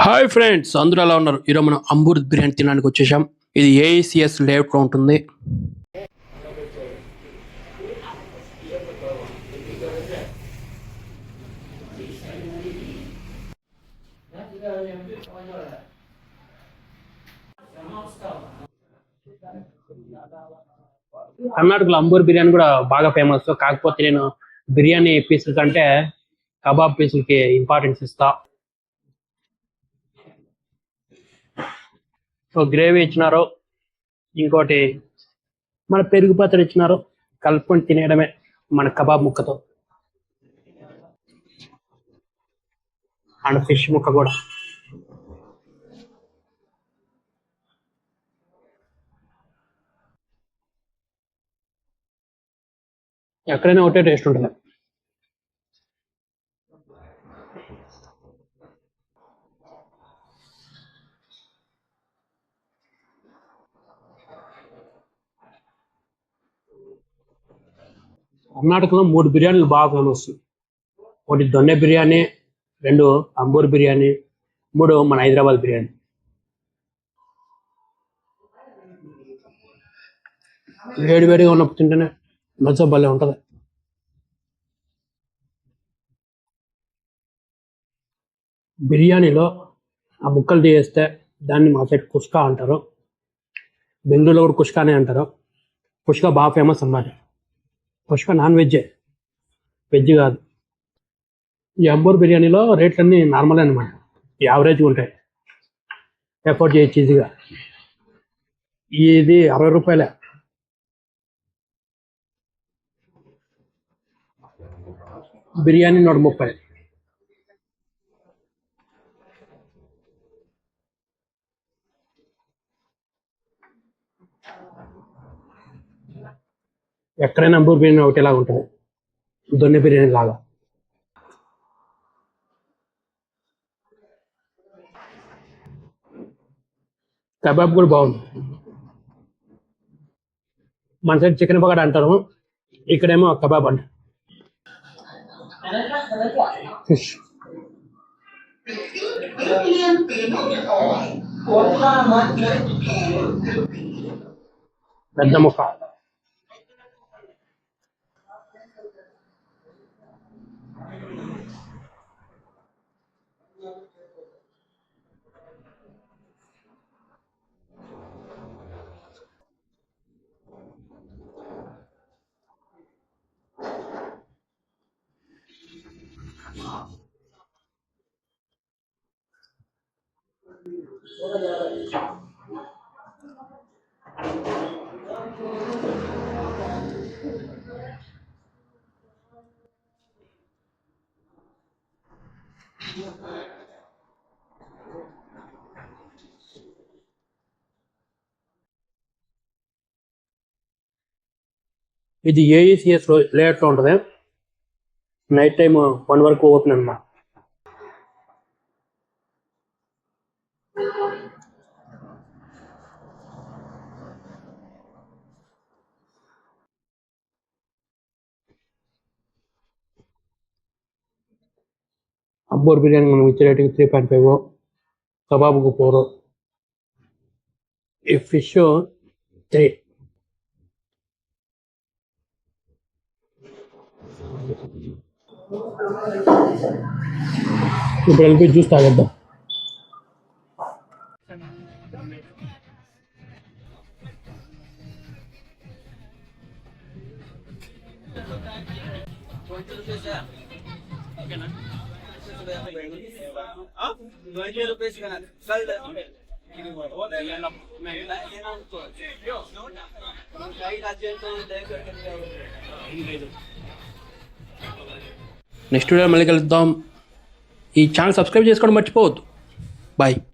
Hi friends, అందరూ ఎలా ఉన్నారు? ఈరోజు మనం అంబూర్ బిర్యానీ తినడానికి వచ్చేసాం. ఇది ఏఈసిఎస్ లేఅవుట్లో ఉంటుంది. కర్ణాటకలో అంబూర్ బిర్యానీ కూడా బాగా ఫేమస్. కాకపోతే నేను బిర్యానీ పీసుల కంటే కబాబ్ పీసులకి ఇంపార్టెన్స్ ఇస్తా. సో గ్రేవీ ఇచ్చినారు, ఇంకోటి మన పెరుగు పచ్చడి ఇచ్చినారు. కలుపుకొని తినేయడమే మన కబాబ్ ముక్కతో. అండ్ ఫిష్ ముక్క కూడా. ఎక్కడైనా ఒకటే టేస్ట్ ఉంటుంది. కర్ణాటకలో 3 బిర్యానీలు బాగా ఫేమస్. ఒకటి దొన్నె బిర్యానీ, 2 అంబూర్ బిర్యానీ, 3 మన హైదరాబాద్ బిర్యానీ. వేడి వేడిగా ఉన్నప్పుడు తింటేనే మజా భలే ఉంటుంది. బిర్యానీలో ఆ ముక్కలు తీయేస్తే దాన్ని మా సైడ్ కుష్కా అంటారు. బెంగళూరులో కూడా కుష్కానే అంటారు. కుష్కా బాగా ఫేమస్ అన్నమాట. కుష్కా నాన్ వెజ్జే, వెజ్ కాదు. ఈ అంబూర్ బిర్యానీలో రేట్లన్నీ నార్మల్ అనమాట, యావరేజ్గా ఉంటాయి. ఎఫోర్డ్ చేయొచ్చు ఈజీగా. ఇది 60 రూపాయలే. బిర్యానీ 130. ఎక్కడైనా అంబూర్ బిర్యానీ ఒకటేలాగా ఉంటుంది, దొన్నె బిర్యానీ లాగా. కబాబ్ కూడా బాగుంది. మన సైడ్ చికెన్ పకోడా అంటారు, ఇక్కడేమో కబాబ్ అంటారు. ఫిష్ పెద్ద ముక్క. ఇది ఏఈసిఎస్ లేఅవుట్లో ఉంటుంది. నైట్ టైం 1 వరకు ఓపెన్ అన్నమాట. అంబూర్ బిర్యానీ మనం ఇచ్చే రేటుకి 3.5, కబాబ్కు 4, ఈ ఫిష్ 3. ఇప్పుడు వెళ్ళి జ్యూస్ తాగేద్దాం. నెక్స్ట్ వీడియో మళ్ళీ కలుద్దాం. ఈ ఛానల్ సబ్స్క్రైబ్ చేసుకోవడం మర్చిపోవద్దు. బాయ్.